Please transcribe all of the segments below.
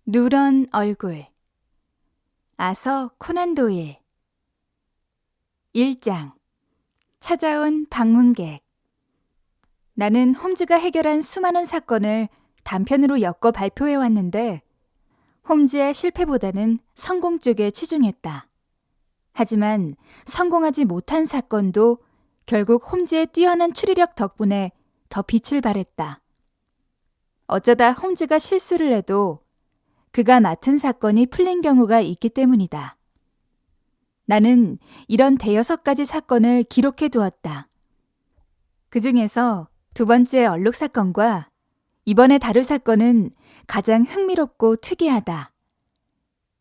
누런 얼굴. 아서 코난 도일. 1장. 찾아온 방문객. 나는 홈즈가 해결한 수많은 사건을 단편으로 엮어 발표해왔는데 홈즈의 실패보다는 성공 쪽에 치중했다. 하지만 성공하지 못한 사건도 결국 홈즈의 뛰어난 추리력 덕분에 더 빛을 발했다. 어쩌다 홈즈가 실수를 해도 그가 맡은 사건이 풀린 경우가 있기 때문이다. 나는 이런 대여섯 가지 사건을 기록해 두었다. 그 중에서 두 번째 얼룩 사건과 이번에 다룰 사건은 가장 흥미롭고 특이하다.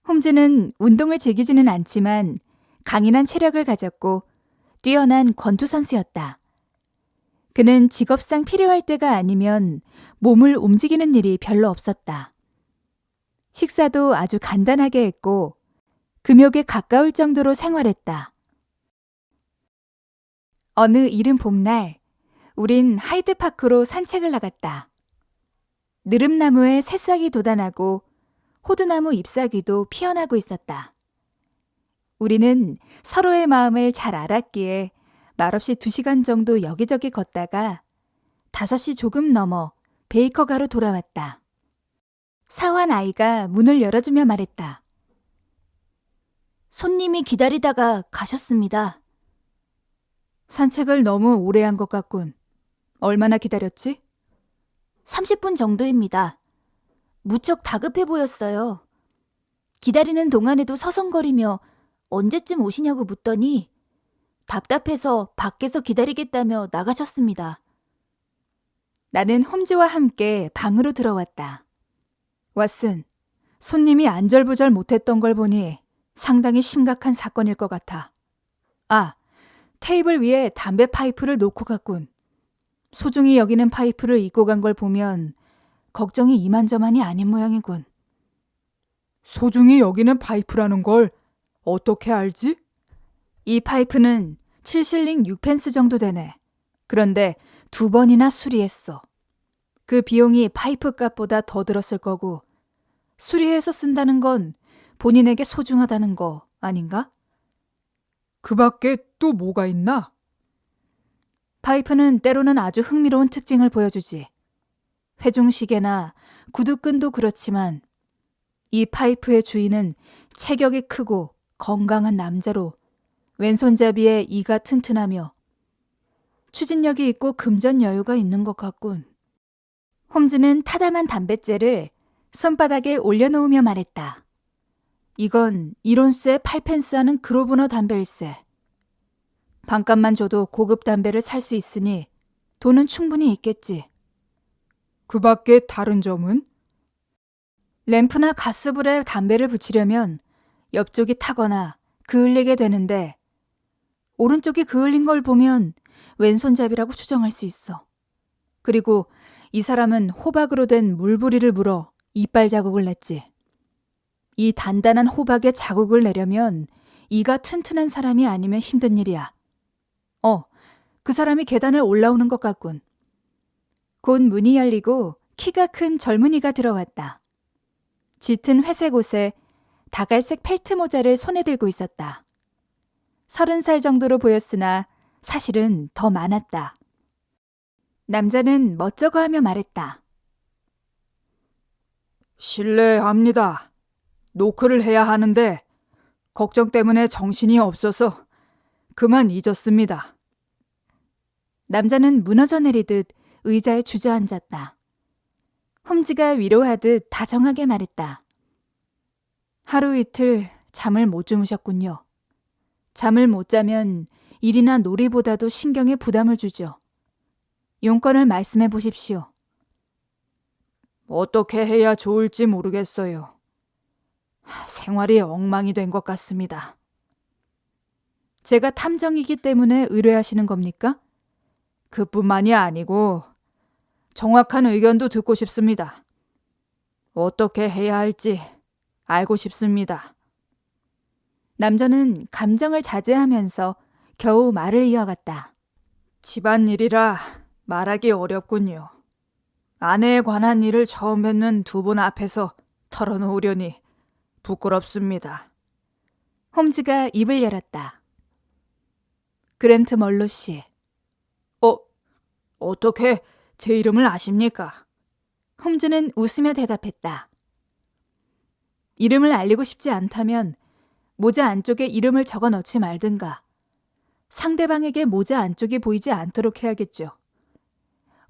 홈즈는 운동을 즐기지는 않지만 강인한 체력을 가졌고 뛰어난 권투 선수였다. 그는 직업상 필요할 때가 아니면 몸을 움직이는 일이 별로 없었다. 식사도 아주 간단하게 했고 금욕에 가까울 정도로 생활했다. 어느 이른 봄날 우린 하이드파크로 산책을 나갔다. 느릅나무에 새싹이 돋아나고 호두나무 잎사귀도 피어나고 있었다. 우리는 서로의 마음을 잘 알았기에 말없이 2시간 정도 여기저기 걷다가 5시 조금 넘어 베이커가로 돌아왔다. 사환 아이가 문을 열어주며 말했다. 손님이 기다리다가 가셨습니다. 산책을 너무 오래 한 것 같군. 얼마나 기다렸지? 30분 정도입니다. 무척 다급해 보였어요. 기다리는 동안에도 서성거리며 언제쯤 오시냐고 묻더니 답답해서 밖에서 기다리겠다며 나가셨습니다. 나는 홈즈와 함께 방으로 들어왔다. 왓슨, 손님이 안절부절 못했던 걸 보니 상당히 심각한 사건일 것 같아. 아, 테이블 위에 담배 파이프를 놓고 갔군. 소중히 여기는 파이프를 잊고 간 걸 보면 걱정이 이만저만이 아닌 모양이군. 소중히 여기는 파이프라는 걸 어떻게 알지? 이 파이프는 7실링 6펜스 정도 되네. 그런데 2번이나 수리했어. 그 비용이 파이프 값보다 더 들었을 거고 수리해서 쓴다는 건 본인에게 소중하다는 거 아닌가? 그 밖에 또 뭐가 있나? 파이프는 때로는 아주 흥미로운 특징을 보여주지. 회중시계나 구두끈도 그렇지만 이 파이프의 주인은 체격이 크고 건강한 남자로 왼손잡이에 이가 튼튼하며 추진력이 있고 금전 여유가 있는 것 같군. 홈즈는 타담한 담뱃재를 손바닥에 올려놓으며 말했다. 이건 1온스에 8펜스 하는 그로브너 담배일세. 반값만 줘도 고급 담배를 살 수 있으니 돈은 충분히 있겠지. 그 밖에 다른 점은? 램프나 가스불에 담배를 붙이려면 옆쪽이 타거나 그을리게 되는데 오른쪽이 그을린 걸 보면 왼손잡이라고 추정할 수 있어. 그리고 이 사람은 호박으로 된 물부리를 물어 이빨 자국을 냈지. 이 단단한 호박에 자국을 내려면 이가 튼튼한 사람이 아니면 힘든 일이야. 그 사람이 계단을 올라오는 것 같군. 곧 문이 열리고 키가 큰 젊은이가 들어왔다. 짙은 회색 옷에 다갈색 펠트 모자를 손에 들고 있었다. 30살 정도로 보였으나 사실은 더 많았다. 남자는 멋쩍어하며 말했다. 실례합니다. 노크를 해야 하는데 걱정 때문에 정신이 없어서 그만 잊었습니다. 남자는 무너져 내리듯 의자에 주저앉았다. 홈즈가 위로하듯 다정하게 말했다. 하루 이틀 잠을 못 주무셨군요. 잠을 못 자면 일이나 놀이보다도 신경에 부담을 주죠. 용건을 말씀해 보십시오. 어떻게 해야 좋을지 모르겠어요. 생활이 엉망이 된 것 같습니다. 제가 탐정이기 때문에 의뢰하시는 겁니까? 그뿐만이 아니고 정확한 의견도 듣고 싶습니다. 어떻게 해야 할지 알고 싶습니다. 남자는 감정을 자제하면서 겨우 말을 이어갔다. 집안일이라 말하기 어렵군요. 아내에 관한 일을 처음 뵙는 두 분 앞에서 털어놓으려니 부끄럽습니다. 홈즈가 입을 열었다. 그랜트 멀로 씨. 어떻게 제 이름을 아십니까? 홈즈는 웃으며 대답했다. 이름을 알리고 싶지 않다면 모자 안쪽에 이름을 적어 넣지 말든가. 상대방에게 모자 안쪽이 보이지 않도록 해야겠죠.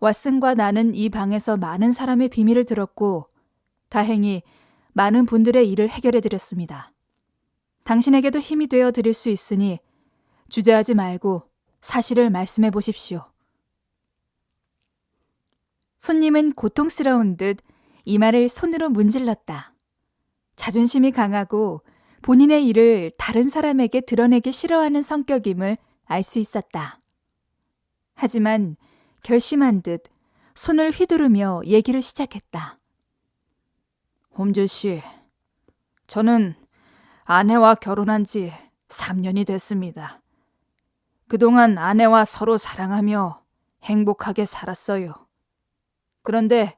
왓슨과 나는 이 방에서 많은 사람의 비밀을 들었고 다행히 많은 분들의 일을 해결해 드렸습니다. 당신에게도 힘이 되어 드릴 수 있으니 주저하지 말고 사실을 말씀해 보십시오. 손님은 고통스러운 듯 이마를 손으로 문질렀다. 자존심이 강하고 본인의 일을 다른 사람에게 드러내기 싫어하는 성격임을 알 수 있었다. 하지만 결심한 듯 손을 휘두르며 얘기를 시작했다. 홈즈 씨, 저는 아내와 결혼한 지 3년이 됐습니다. 그동안 아내와 서로 사랑하며 행복하게 살았어요. 그런데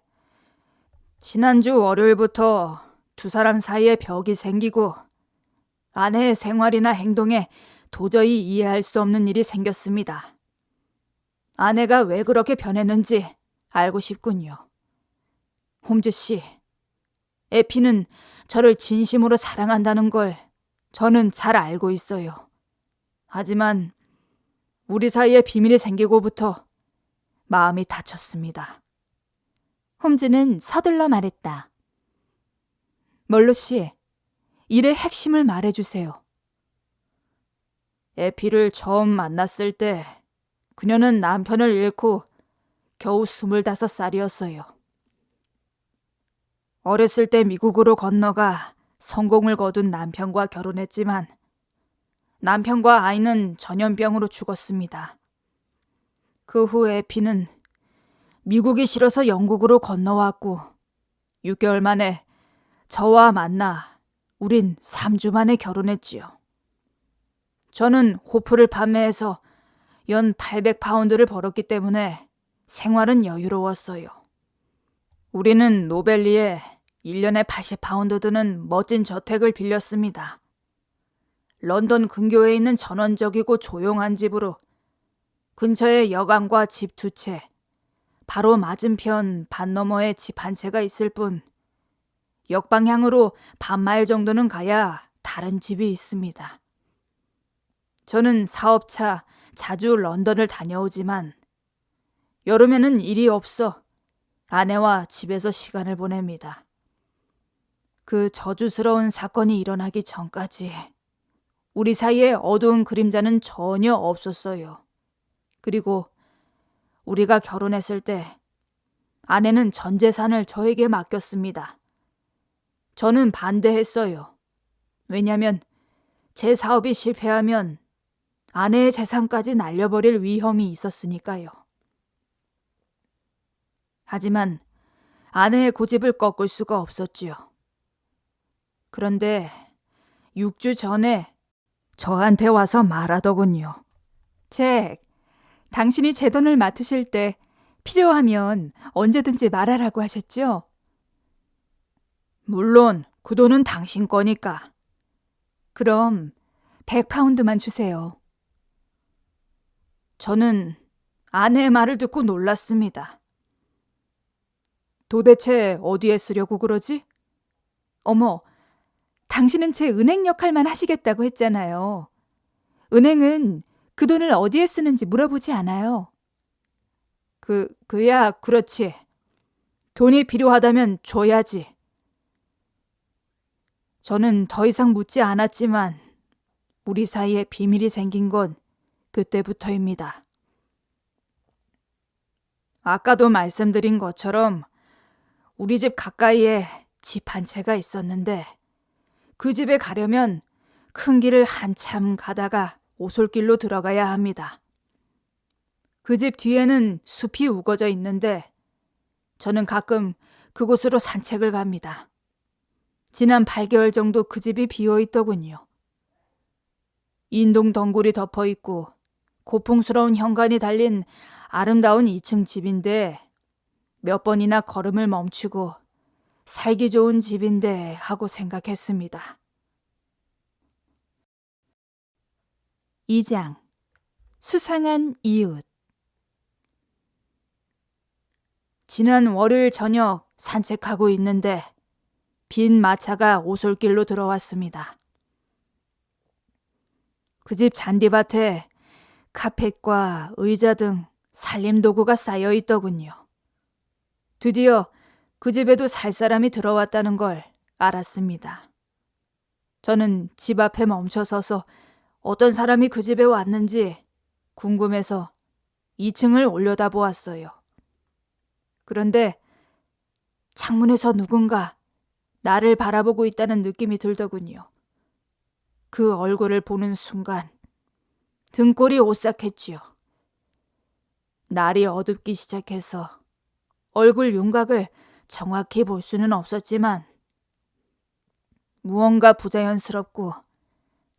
지난주 월요일부터 두 사람 사이에 벽이 생기고 아내의 생활이나 행동에 도저히 이해할 수 없는 일이 생겼습니다. 아내가 왜 그렇게 변했는지 알고 싶군요. 홈즈 씨, 에피는 저를 진심으로 사랑한다는 걸 저는 잘 알고 있어요. 하지만 우리 사이에 비밀이 생기고부터 마음이 다쳤습니다. 홈즈는 서둘러 말했다. 멀로 씨, 일의 핵심을 말해주세요. 에피를 처음 만났을 때 그녀는 남편을 잃고 겨우 25살이었어요. 어렸을 때 미국으로 건너가 성공을 거둔 남편과 결혼했지만 남편과 아이는 전염병으로 죽었습니다. 그 후 에피는 미국이 싫어서 영국으로 건너왔고 6개월 만에 저와 만나 우린 3주 만에 결혼했지요. 저는 호프를 판매해서 연 800파운드를 벌었기 때문에 생활은 여유로웠어요. 우리는 노벨리에 1년에 80파운드 드는 멋진 저택을 빌렸습니다. 런던 근교에 있는 전원적이고 조용한 집으로 근처에 여관과 집 2채, 바로 맞은편 반 너머에 집 한 채가 있을 뿐 역방향으로 반마일 정도는 가야 다른 집이 있습니다. 저는 사업차 자주 런던을 다녀오지만 여름에는 일이 없어 아내와 집에서 시간을 보냅니다. 그 저주스러운 사건이 일어나기 전까지 우리 사이에 어두운 그림자는 전혀 없었어요. 그리고 우리가 결혼했을 때 아내는 전 재산을 저에게 맡겼습니다. 저는 반대했어요. 왜냐하면 제 사업이 실패하면 아내의 재산까지 날려버릴 위험이 있었으니까요. 하지만 아내의 고집을 꺾을 수가 없었지요. 그런데 6주 전에 저한테 와서 말하더군요. 잭, 당신이 제 돈을 맡으실 때 필요하면 언제든지 말하라고 하셨죠? 물론 그 돈은 당신 거니까. 그럼 100파운드만 주세요. 저는 아내의 말을 듣고 놀랐습니다. 도대체 어디에 쓰려고 그러지? 어머, 당신은 제 은행 역할만 하시겠다고 했잖아요. 은행은 그 돈을 어디에 쓰는지 물어보지 않아요. 그야 그렇지. 돈이 필요하다면 줘야지. 저는 더 이상 묻지 않았지만 우리 사이에 비밀이 생긴 건 그때부터입니다. 아까도 말씀드린 것처럼 우리 집 가까이에 집 한 채가 있었는데 그 집에 가려면 큰 길을 한참 가다가 오솔길로 들어가야 합니다. 그 집 뒤에는 숲이 우거져 있는데 저는 가끔 그곳으로 산책을 갑니다. 지난 8개월 정도 그 집이 비어있더군요. 인동 덩굴이 덮어있고 고풍스러운 현관이 달린 아름다운 2층 집인데 몇 번이나 걸음을 멈추고 살기 좋은 집인데 하고 생각했습니다. 2장 수상한 이웃. 지난 월요일 저녁 산책하고 있는데 빈 마차가 오솔길로 들어왔습니다. 그 집 잔디밭에 카펫과 의자 등 살림도구가 쌓여 있더군요. 드디어 그 집에도 살 사람이 들어왔다는 걸 알았습니다. 저는 집 앞에 멈춰서서 어떤 사람이 그 집에 왔는지 궁금해서 2층을 올려다보았어요. 그런데 창문에서 누군가 나를 바라보고 있다는 느낌이 들더군요. 그 얼굴을 보는 순간 등골이 오싹했지요. 날이 어둡기 시작해서 얼굴 윤곽을 정확히 볼 수는 없었지만 무언가 부자연스럽고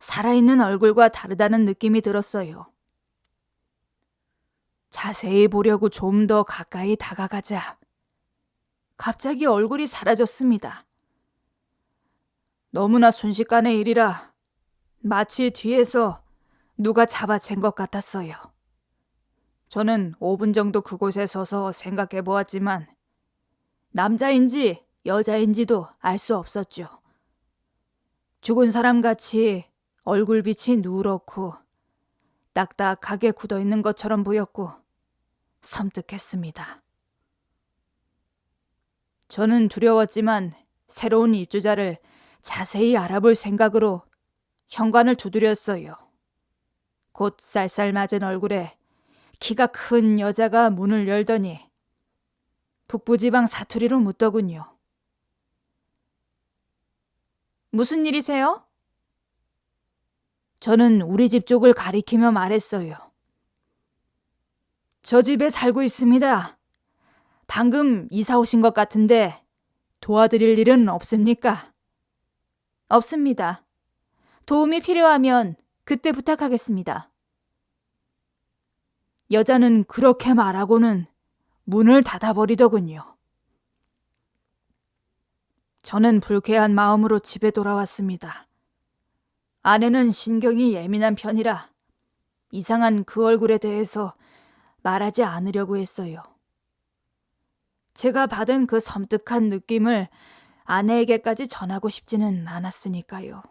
살아있는 얼굴과 다르다는 느낌이 들었어요. 자세히 보려고 좀 더 가까이 다가가자 갑자기 얼굴이 사라졌습니다. 너무나 순식간의 일이라 마치 뒤에서 누가 잡아챈 것 같았어요. 저는 5분 정도 그곳에 서서 생각해 보았지만 남자인지 여자인지도 알 수 없었죠. 죽은 사람 같이 얼굴빛이 누렇고 딱딱하게 굳어있는 것처럼 보였고 섬뜩했습니다. 저는 두려웠지만 새로운 입주자를 자세히 알아볼 생각으로 현관을 두드렸어요. 곧 쌀쌀맞은 얼굴에 키가 큰 여자가 문을 열더니 북부지방 사투리로 묻더군요. 무슨 일이세요? 저는 우리 집 쪽을 가리키며 말했어요. 저 집에 살고 있습니다. 방금 이사 오신 것 같은데 도와드릴 일은 없습니까? 없습니다. 도움이 필요하면 그때 부탁하겠습니다. 여자는 그렇게 말하고는 문을 닫아버리더군요. 저는 불쾌한 마음으로 집에 돌아왔습니다. 아내는 신경이 예민한 편이라 이상한 그 얼굴에 대해서 말하지 않으려고 했어요. 제가 받은 그 섬뜩한 느낌을 아내에게까지 전하고 싶지는 않았으니까요.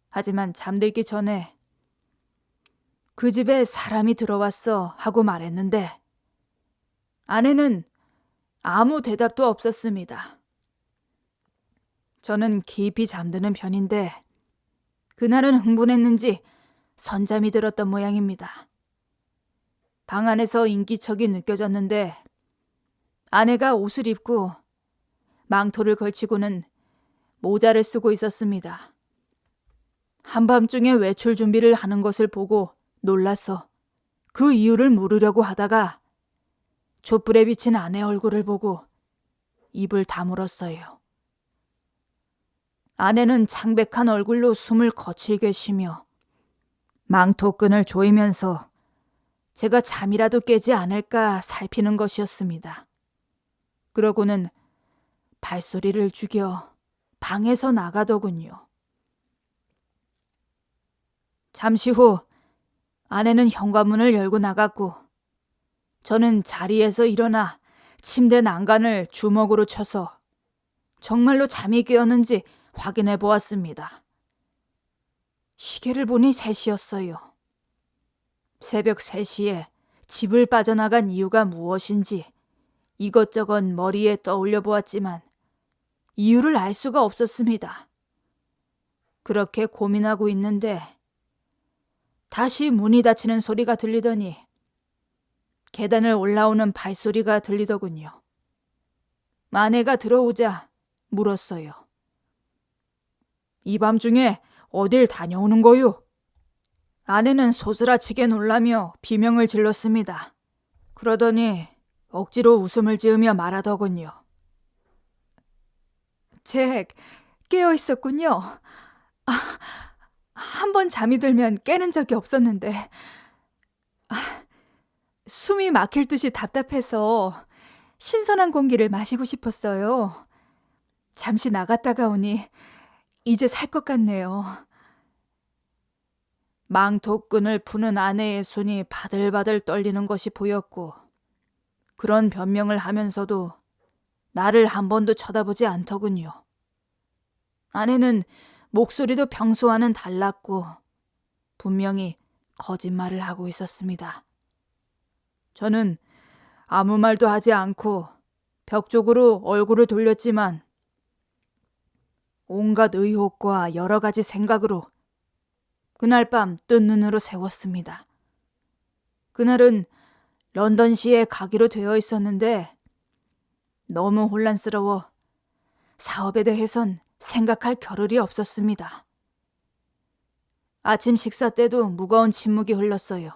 하지만 잠들기 전에 그 집에 사람이 들어왔어 하고 말했는데 아내는 아무 대답도 없었습니다. 저는 깊이 잠드는 편인데 그날은 흥분했는지 선잠이 들었던 모양입니다. 방 안에서 인기척이 느껴졌는데 아내가 옷을 입고 망토를 걸치고는 모자를 쓰고 있었습니다. 한밤중에 외출 준비를 하는 것을 보고 놀라서 그 이유를 물으려고 하다가 촛불에 비친 아내 얼굴을 보고 입을 다물었어요. 아내는 창백한 얼굴로 숨을 거칠게 쉬며 망토끈을 조이면서 제가 잠이라도 깨지 않을까 살피는 것이었습니다. 그러고는 발소리를 죽여 방에서 나가더군요. 잠시 후 아내는 현관문을 열고 나갔고 저는 자리에서 일어나 침대 난간을 주먹으로 쳐서 정말로 잠이 깨었는지 확인해 보았습니다. 시계를 보니 3시였어요. 새벽 3시에 집을 빠져나간 이유가 무엇인지 이것저것 머리에 떠올려 보았지만 이유를 알 수가 없었습니다. 그렇게 고민하고 있는데 다시 문이 닫히는 소리가 들리더니 계단을 올라오는 발소리가 들리더군요. 아내가 들어오자 물었어요. 이 밤중에 어딜 다녀오는 거요? 아내는 소스라치게 놀라며 비명을 질렀습니다. 그러더니 억지로 웃음을 지으며 말하더군요. 잭, 깨어 있었군요. 한 번 잠이 들면 깨는 적이 없었는데 숨이 막힐 듯이 답답해서 신선한 공기를 마시고 싶었어요. 잠시 나갔다가 오니 이제 살 것 같네요. 망토끈을 푸는 아내의 손이 바들바들 떨리는 것이 보였고 그런 변명을 하면서도 나를 한 번도 쳐다보지 않더군요. 아내는 목소리도 평소와는 달랐고 분명히 거짓말을 하고 있었습니다. 저는 아무 말도 하지 않고 벽 쪽으로 얼굴을 돌렸지만 온갖 의혹과 여러 가지 생각으로 그날 밤 뜬 눈으로 새웠습니다. 그날은 런던시에 가기로 되어 있었는데 너무 혼란스러워 사업에 대해선 생각할 겨를이 없었습니다. 아침 식사 때도 무거운 침묵이 흘렀어요.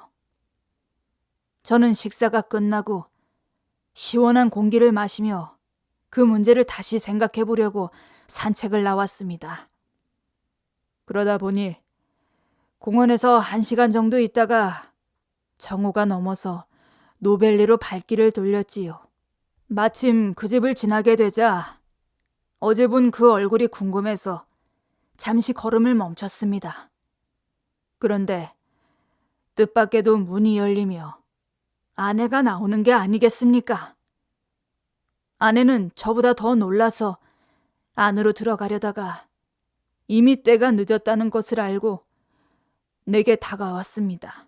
저는 식사가 끝나고 시원한 공기를 마시며 그 문제를 다시 생각해 보려고 산책을 나왔습니다. 그러다 보니 공원에서 1시간 정도 있다가 정오가 넘어서 노벨리로 발길을 돌렸지요. 마침 그 집을 지나게 되자 어제 본 그 얼굴이 궁금해서 잠시 걸음을 멈췄습니다. 그런데 뜻밖에도 문이 열리며 아내가 나오는 게 아니겠습니까? 아내는 저보다 더 놀라서 안으로 들어가려다가 이미 때가 늦었다는 것을 알고 내게 다가왔습니다.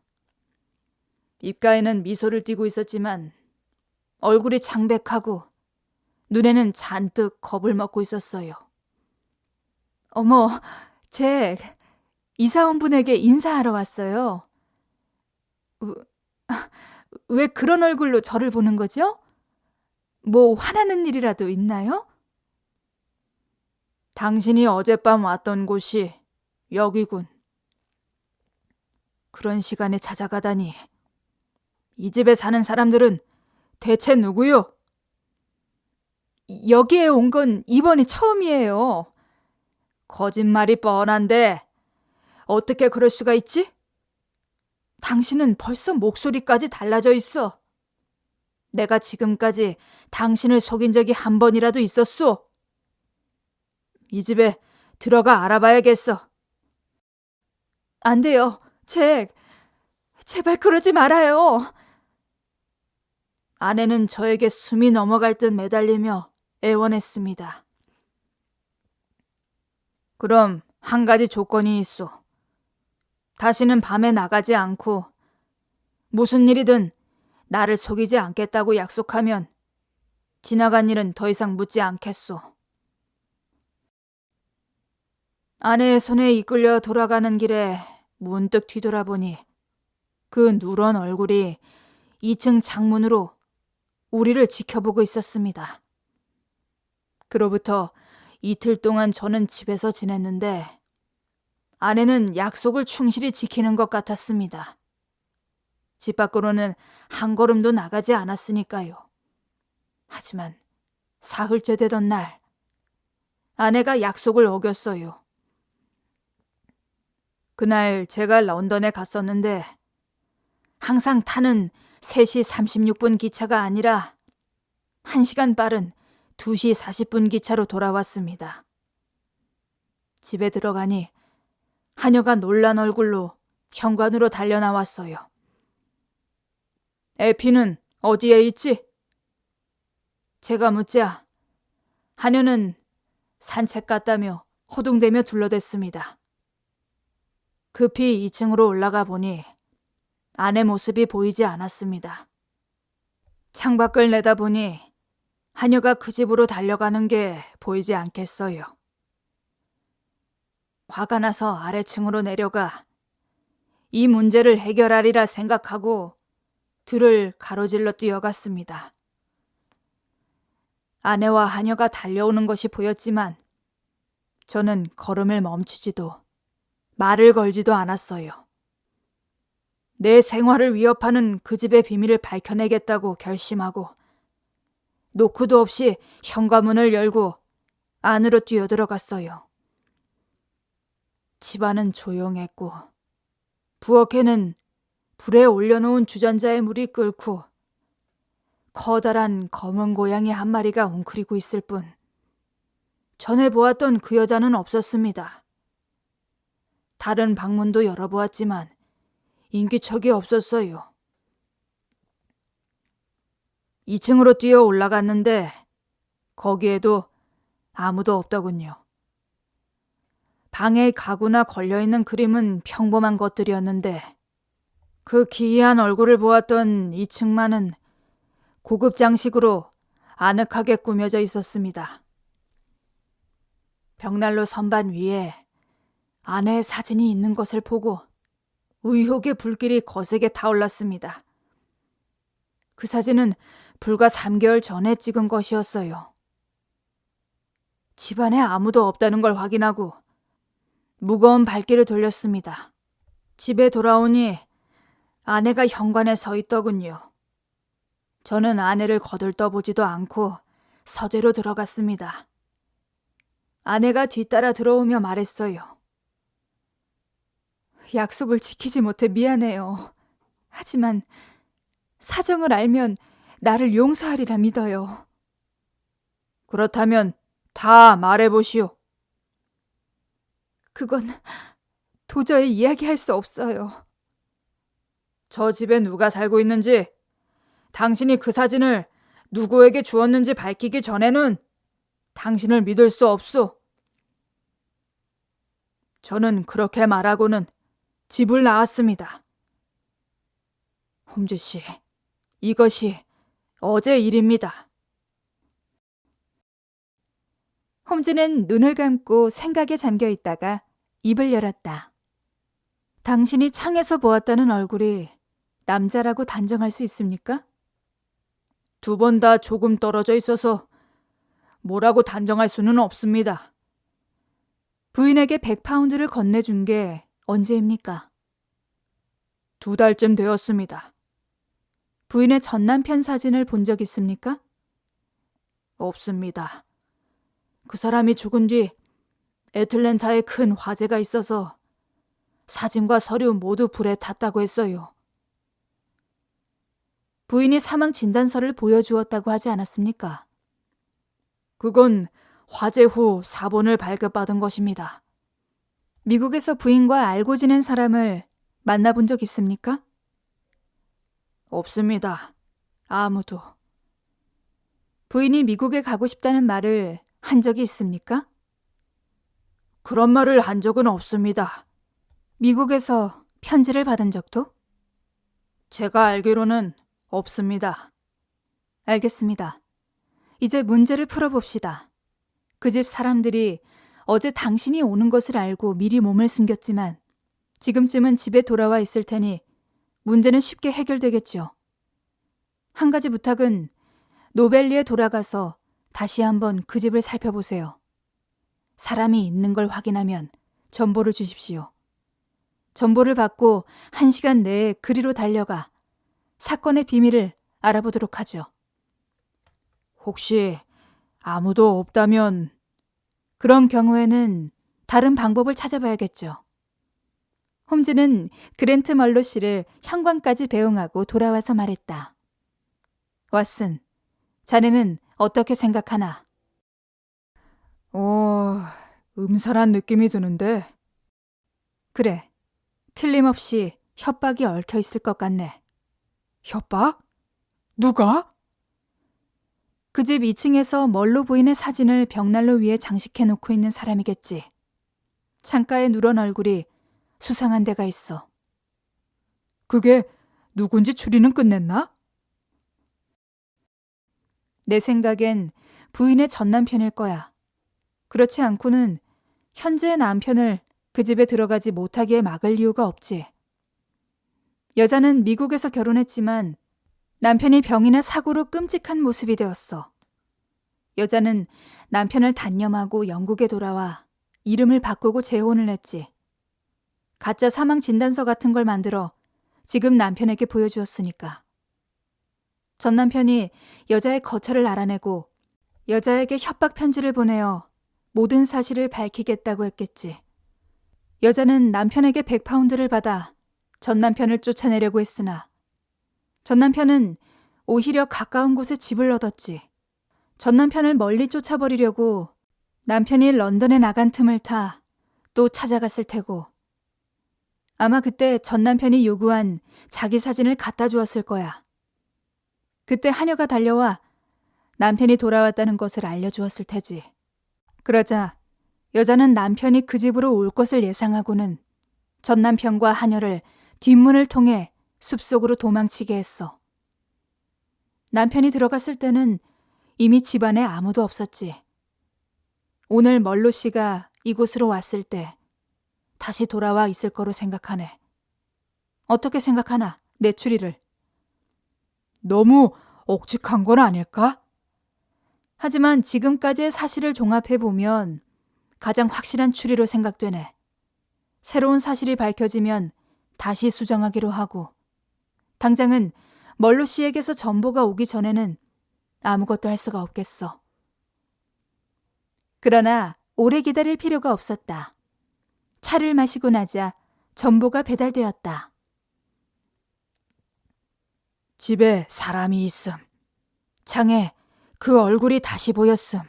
입가에는 미소를 띠고 있었지만 얼굴이 창백하고 눈에는 잔뜩 겁을 먹고 있었어요. 어머, 잭, 이사원 분에게 인사하러 왔어요. 왜 그런 얼굴로 저를 보는 거죠? 뭐 화나는 일이라도 있나요? 당신이 어젯밤 왔던 곳이 여기군. 그런 시간에 찾아가다니. 이 집에 사는 사람들은 대체 누구요? 여기에 온 건 이번이 처음이에요. 거짓말이 뻔한데 어떻게 그럴 수가 있지? 당신은 벌써 목소리까지 달라져 있어. 내가 지금까지 당신을 속인 적이 한 번이라도 있었소? 이 집에 들어가 알아봐야겠어. 안 돼요, 잭. 제발 그러지 말아요. 아내는 저에게 숨이 넘어갈 듯 매달리며 애원했습니다. 그럼 한 가지 조건이 있소. 다시는 밤에 나가지 않고 무슨 일이든 나를 속이지 않겠다고 약속하면 지나간 일은 더 이상 묻지 않겠소. 아내의 손에 이끌려 돌아가는 길에 문득 뒤돌아보니 그 누런 얼굴이 2층 창문으로 우리를 지켜보고 있었습니다. 그로부터 이틀 동안 저는 집에서 지냈는데 아내는 약속을 충실히 지키는 것 같았습니다. 집 밖으로는 한 걸음도 나가지 않았으니까요. 하지만 사흘째 되던 날 아내가 약속을 어겼어요. 그날 제가 런던에 갔었는데 항상 타는 3시 36분 기차가 아니라 1시간 빠른 2시 40분 기차로 돌아왔습니다. 집에 들어가니 하녀가 놀란 얼굴로 현관으로 달려나왔어요. 에피는 어디에 있지? 제가 묻자 하녀는 산책 갔다며 허둥대며 둘러댔습니다. 급히 2층으로 올라가 보니 아내 모습이 보이지 않았습니다. 창밖을 내다보니 하녀가 그 집으로 달려가는 게 보이지 않겠어요. 화가 나서 아래층으로 내려가 이 문제를 해결하리라 생각하고 들을 가로질러 뛰어갔습니다. 아내와 하녀가 달려오는 것이 보였지만 저는 걸음을 멈추지도 말을 걸지도 않았어요. 내 생활을 위협하는 그 집의 비밀을 밝혀내겠다고 결심하고 노크도 없이 현관문을 열고 안으로 뛰어들어갔어요. 집안은 조용했고 부엌에는 불에 올려놓은 주전자의 물이 끓고 커다란 검은 고양이 한 마리가 웅크리고 있을 뿐 전에 보았던 그 여자는 없었습니다. 다른 방문도 열어보았지만 인기척이 없었어요. 2층으로 뛰어 올라갔는데 거기에도 아무도 없더군요. 방에 가구나 걸려있는 그림은 평범한 것들이었는데 그 기이한 얼굴을 보았던 2층만은 고급 장식으로 아늑하게 꾸며져 있었습니다. 벽난로 선반 위에 아내의 사진이 있는 것을 보고 의혹의 불길이 거세게 타올랐습니다. 그 사진은 불과 3개월 전에 찍은 것이었어요. 집안에 아무도 없다는 걸 확인하고 무거운 발길을 돌렸습니다. 집에 돌아오니 아내가 현관에 서 있더군요. 저는 아내를 거들떠보지도 않고 서재로 들어갔습니다. 아내가 뒤따라 들어오며 말했어요. 약속을 지키지 못해 미안해요. 하지만 사정을 알면 나를 용서하리라 믿어요. 그렇다면 다 말해보시오. 그건 도저히 이야기할 수 없어요. 저 집에 누가 살고 있는지, 당신이 그 사진을 누구에게 주었는지 밝히기 전에는 당신을 믿을 수 없소. 저는 그렇게 말하고는 집을 나왔습니다. 홈즈 씨, 이것이 어제 일입니다. 홈즈는 눈을 감고 생각에 잠겨 있다가 입을 열었다. 당신이 창에서 보았다는 얼굴이 남자라고 단정할 수 있습니까? 2번 다 조금 떨어져 있어서 뭐라고 단정할 수는 없습니다. 부인에게 100파운드를 건네준 게 언제입니까? 2달쯤 되었습니다. 부인의 전남편 사진을 본 적 있습니까? 없습니다. 그 사람이 죽은 뒤 애틀랜타에 큰 화재가 있어서 사진과 서류 모두 불에 탔다고 했어요. 부인이 사망 진단서를 보여주었다고 하지 않았습니까? 그건 화재 후 사본을 발급받은 것입니다. 미국에서 부인과 알고 지낸 사람을 만나본 적 있습니까? 없습니다. 아무도. 부인이 미국에 가고 싶다는 말을 한 적이 있습니까? 그런 말을 한 적은 없습니다. 미국에서 편지를 받은 적도? 제가 알기로는 없습니다. 알겠습니다. 이제 문제를 풀어봅시다. 그 집 사람들이 어제 당신이 오는 것을 알고 미리 몸을 숨겼지만 지금쯤은 집에 돌아와 있을 테니 문제는 쉽게 해결되겠죠. 한 가지 부탁은 노벨리에 돌아가서 다시 한번 그 집을 살펴보세요. 사람이 있는 걸 확인하면 전보를 주십시오. 전보를 받고 1시간 내에 그리로 달려가 사건의 비밀을 알아보도록 하죠. 혹시 아무도 없다면 그런 경우에는 다른 방법을 찾아봐야겠죠. 홈즈는 그랜트 멀로 씨를 현관까지 배웅하고 돌아와서 말했다. 왓슨, 자네는 어떻게 생각하나? 음산한 느낌이 드는데. 그래, 틀림없이 협박이 얽혀 있을 것 같네. 협박? 누가? 그 집 2층에서 멀로 보이는 사진을 벽난로 위에 장식해 놓고 있는 사람이겠지. 창가에 누런 얼굴이 수상한 데가 있어. 그게 누군지 추리는 끝냈나? 내 생각엔 부인의 전남편일 거야. 그렇지 않고는 현재의 남편을 그 집에 들어가지 못하게 막을 이유가 없지. 여자는 미국에서 결혼했지만 남편이 병이나 사고로 끔찍한 모습이 되었어. 여자는 남편을 단념하고 영국에 돌아와 이름을 바꾸고 재혼을 했지. 가짜 사망 진단서 같은 걸 만들어 지금 남편에게 보여주었으니까. 전 남편이 여자의 거처를 알아내고 여자에게 협박 편지를 보내어 모든 사실을 밝히겠다고 했겠지. 여자는 남편에게 100파운드를 받아 전 남편을 쫓아내려고 했으나 전 남편은 오히려 가까운 곳에 집을 얻었지. 전 남편을 멀리 쫓아버리려고 남편이 런던에 나간 틈을 타 또 찾아갔을 테고 아마 그때 전 남편이 요구한 자기 사진을 갖다 주었을 거야. 그때 하녀가 달려와 남편이 돌아왔다는 것을 알려주었을 테지. 그러자 여자는 남편이 그 집으로 올 것을 예상하고는 전 남편과 하녀를 뒷문을 통해 숲속으로 도망치게 했어. 남편이 들어갔을 때는 이미 집안에 아무도 없었지. 오늘 멀로 씨가 이곳으로 왔을 때 다시 돌아와 있을 거로 생각하네. 어떻게 생각하나, 내 추리를. 너무 억측한 건 아닐까? 하지만 지금까지의 사실을 종합해보면 가장 확실한 추리로 생각되네. 새로운 사실이 밝혀지면 다시 수정하기로 하고 당장은 멀로 씨에게서 전보가 오기 전에는 아무것도 할 수가 없겠어. 그러나 오래 기다릴 필요가 없었다. 차를 마시고 나자 전보가 배달되었다. 집에 사람이 있음. 창에 그 얼굴이 다시 보였음.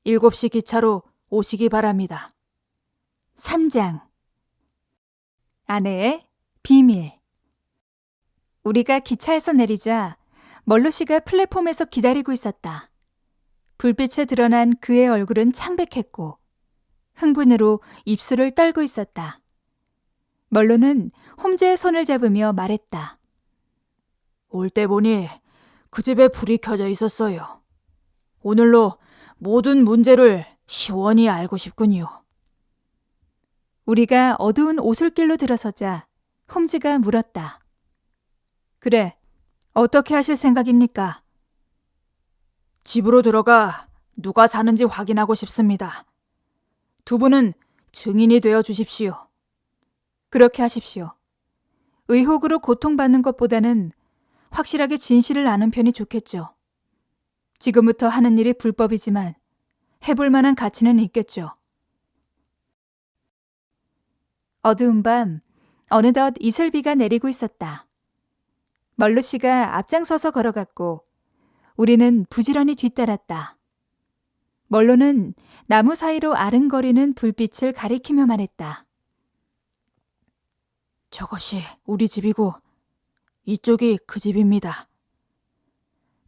7시 기차로 오시기 바랍니다. 3장. 아내의 비밀. 우리가 기차에서 내리자 멀로 씨가 플랫폼에서 기다리고 있었다. 불빛에 드러난 그의 얼굴은 창백했고 흥분으로 입술을 떨고 있었다. 멀로는 홈즈의 손을 잡으며 말했다. 올 때 보니 그 집에 불이 켜져 있었어요. 오늘로 모든 문제를 시원히 알고 싶군요. 우리가 어두운 오솔길로 들어서자 홈즈가 물었다. 그래, 어떻게 하실 생각입니까? 집으로 들어가 누가 사는지 확인하고 싶습니다. 두 분은 증인이 되어 주십시오. 그렇게 하십시오. 의혹으로 고통받는 것보다는 확실하게 진실을 아는 편이 좋겠죠. 지금부터 하는 일이 불법이지만 해볼 만한 가치는 있겠죠. 어두운 밤 어느덧 이슬비가 내리고 있었다. 멀로 씨가 앞장서서 걸어갔고 우리는 부지런히 뒤따랐다. 멀로는 나무 사이로 아른거리는 불빛을 가리키며 말했다. 저것이 우리 집이고 이쪽이 그 집입니다.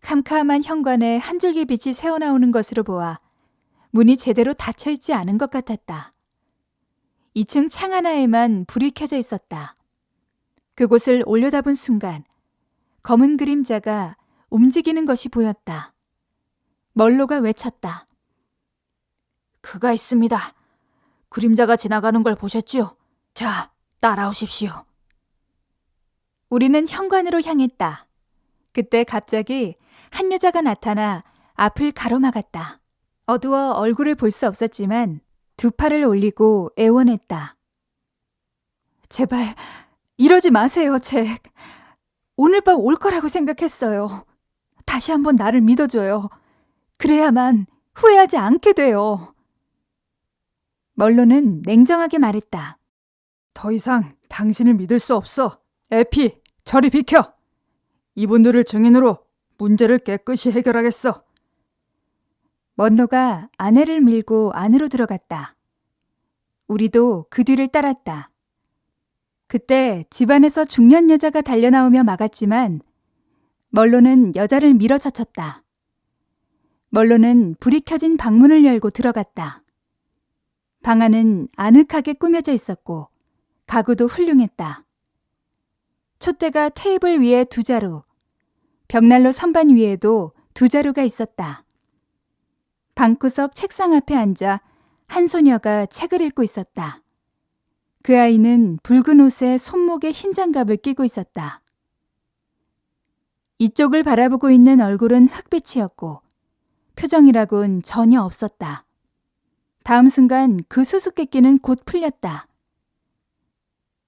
캄캄한 현관에 한 줄기 빛이 새어나오는 것으로 보아 문이 제대로 닫혀있지 않은 것 같았다. 2층 창 하나에만 불이 켜져 있었다. 그곳을 올려다본 순간 검은 그림자가 움직이는 것이 보였다. 멀로가 외쳤다. 그가 있습니다. 그림자가 지나가는 걸 보셨지요? 자, 따라오십시오. 우리는 현관으로 향했다. 그때 갑자기 한 여자가 나타나 앞을 가로막았다. 어두워 얼굴을 볼 수 없었지만 두 팔을 올리고 애원했다. 제발 이러지 마세요, 잭. 오늘 밤 올 거라고 생각했어요. 다시 한번 나를 믿어줘요. 그래야만 후회하지 않게 돼요. 멀로는 냉정하게 말했다. 더 이상 당신을 믿을 수 없어. 에피, 저리 비켜. 이분들을 증인으로 문제를 깨끗이 해결하겠어. 먼로가 아내를 밀고 안으로 들어갔다. 우리도 그 뒤를 따랐다. 그때 집안에서 중년 여자가 달려나오며 막았지만 멀로는 여자를 밀어젖혔다. 멀로는 불이 켜진 방문을 열고 들어갔다. 방 안은 아늑하게 꾸며져 있었고 가구도 훌륭했다. 촛대가 테이블 위에 2자루, 벽난로 선반 위에도 2자루가 있었다. 방구석 책상 앞에 앉아 한 소녀가 책을 읽고 있었다. 그 아이는 붉은 옷에 손목에 흰 장갑을 끼고 있었다. 이쪽을 바라보고 있는 얼굴은 흑빛이었고 표정이라곤 전혀 없었다. 다음 순간 그 수수께끼는 곧 풀렸다.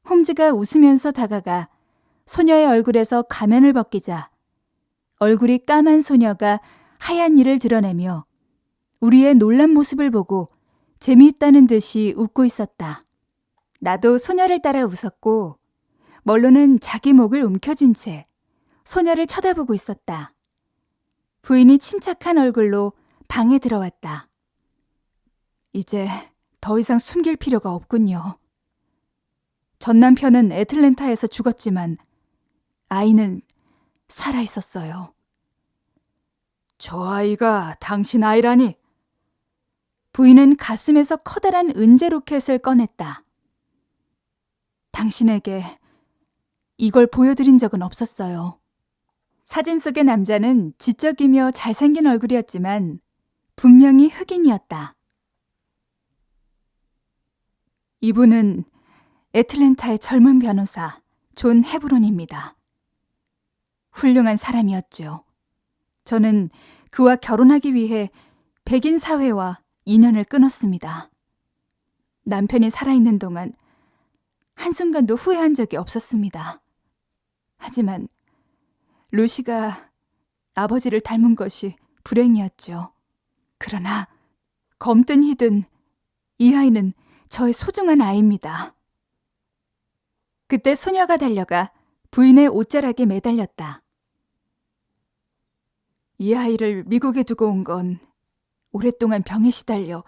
홈즈가 웃으면서 다가가 소녀의 얼굴에서 가면을 벗기자 얼굴이 까만 소녀가 하얀 이를 드러내며 우리의 놀란 모습을 보고 재미있다는 듯이 웃고 있었다. 나도 소녀를 따라 웃었고 멀로는 자기 목을 움켜쥔 채 소녀를 쳐다보고 있었다. 부인이 침착한 얼굴로 방에 들어왔다. 이제 더 이상 숨길 필요가 없군요. 전 남편은 애틀랜타에서 죽었지만 아이는 살아 있었어요. 저 아이가 당신 아이라니? 부인은 가슴에서 커다란 은재 로켓을 꺼냈다. 당신에게 이걸 보여드린 적은 없었어요. 사진 속의 남자는 지적이며 잘생긴 얼굴이었지만 분명히 흑인이었다. 이분은 애틀랜타의 젊은 변호사 존 헤브론입니다. 훌륭한 사람이었죠. 저는 그와 결혼하기 위해 백인 사회와 인연을 끊었습니다. 남편이 살아있는 동안 한순간도 후회한 적이 없었습니다. 하지만 루시가 아버지를 닮은 것이 불행이었죠. 그러나 검든 희든 이 아이는 저의 소중한 아이입니다. 그때 소녀가 달려가 부인의 옷자락에 매달렸다. 이 아이를 미국에 두고 온 건 오랫동안 병에 시달려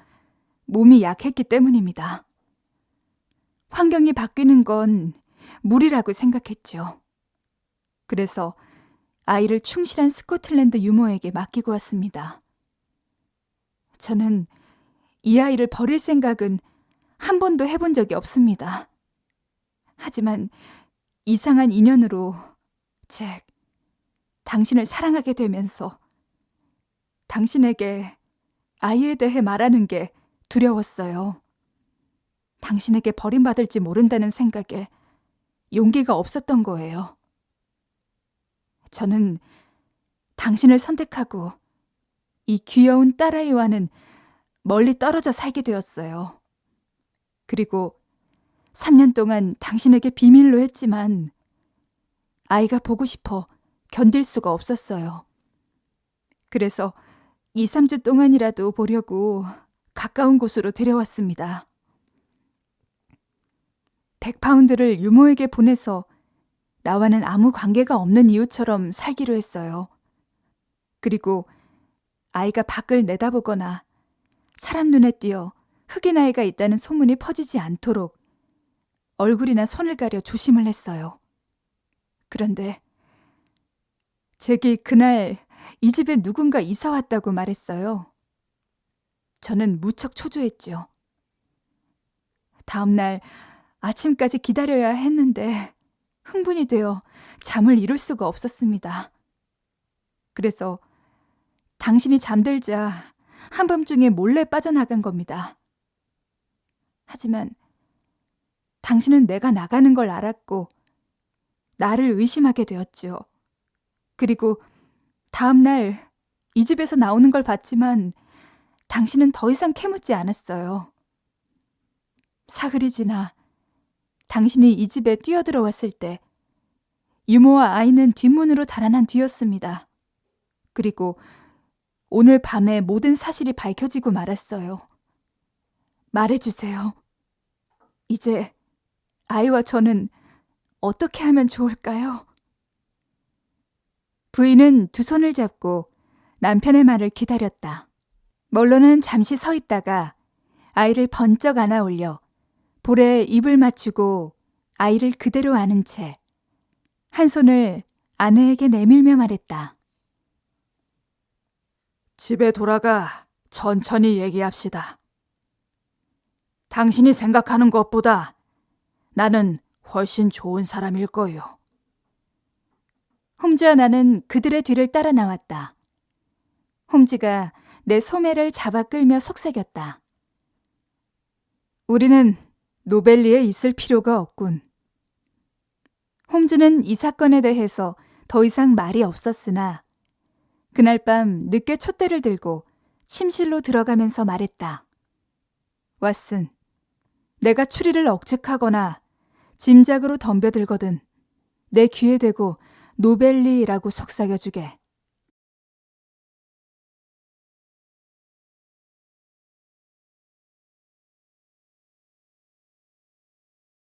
몸이 약했기 때문입니다. 환경이 바뀌는 건 무리라고 생각했죠. 그래서 아이를 충실한 스코틀랜드 유모에게 맡기고 왔습니다. 저는 이 아이를 버릴 생각은 한 번도 해본 적이 없습니다. 하지만 이상한 인연으로 잭, 당신을 사랑하게 되면서 당신에게 아이에 대해 말하는 게 두려웠어요. 당신에게 버림받을지 모른다는 생각에 용기가 없었던 거예요. 저는 당신을 선택하고 이 귀여운 딸아이와는 멀리 떨어져 살게 되었어요. 그리고 3년 동안 당신에게 비밀로 했지만 아이가 보고 싶어 견딜 수가 없었어요. 그래서 2, 3주 동안이라도 보려고 가까운 곳으로 데려왔습니다. 100파운드를 유모에게 보내서 나와는 아무 관계가 없는 이웃처럼 살기로 했어요. 그리고 아이가 밖을 내다보거나 사람 눈에 띄어 흑인 아이가 있다는 소문이 퍼지지 않도록 얼굴이나 손을 가려 조심을 했어요. 그런데 잭이 그날 이 집에 누군가 이사 왔다고 말했어요. 저는 무척 초조했죠. 다음 날 아침까지 기다려야 했는데 흥분이 되어 잠을 이룰 수가 없었습니다. 그래서 당신이 잠들자 한밤중에 몰래 빠져나간 겁니다. 하지만 당신은 내가 나가는 걸 알았고 나를 의심하게 되었죠. 그리고 다음 날 이 집에서 나오는 걸 봤지만 당신은 더 이상 캐묻지 않았어요. 사흘이 지나 당신이 이 집에 뛰어들어왔을 때 유모와 아이는 뒷문으로 달아난 뒤였습니다. 그리고 오늘 밤에 모든 사실이 밝혀지고 말았어요. 말해주세요. 이제 아이와 저는 어떻게 하면 좋을까요? 부인은 두 손을 잡고 남편의 말을 기다렸다. 멀로는 잠시 서 있다가 아이를 번쩍 안아 올려 볼에 입을 맞추고 아이를 그대로 안은 채 한 손을 아내에게 내밀며 말했다. 집에 돌아가 천천히 얘기합시다. 당신이 생각하는 것보다 나는 훨씬 좋은 사람일 거요. 홈즈와 나는 그들의 뒤를 따라 나왔다. 홈즈가 내 소매를 잡아 끌며 속삭였다. 우리는 노벨리에 있을 필요가 없군. 홈즈는 이 사건에 대해서 더 이상 말이 없었으나 그날 밤 늦게 촛대를 들고 침실로 들어가면서 말했다. 왓슨, 내가 추리를 억측하거나 짐작으로 덤벼들거든 내 귀에 대고 노벨리라고 속삭여주게.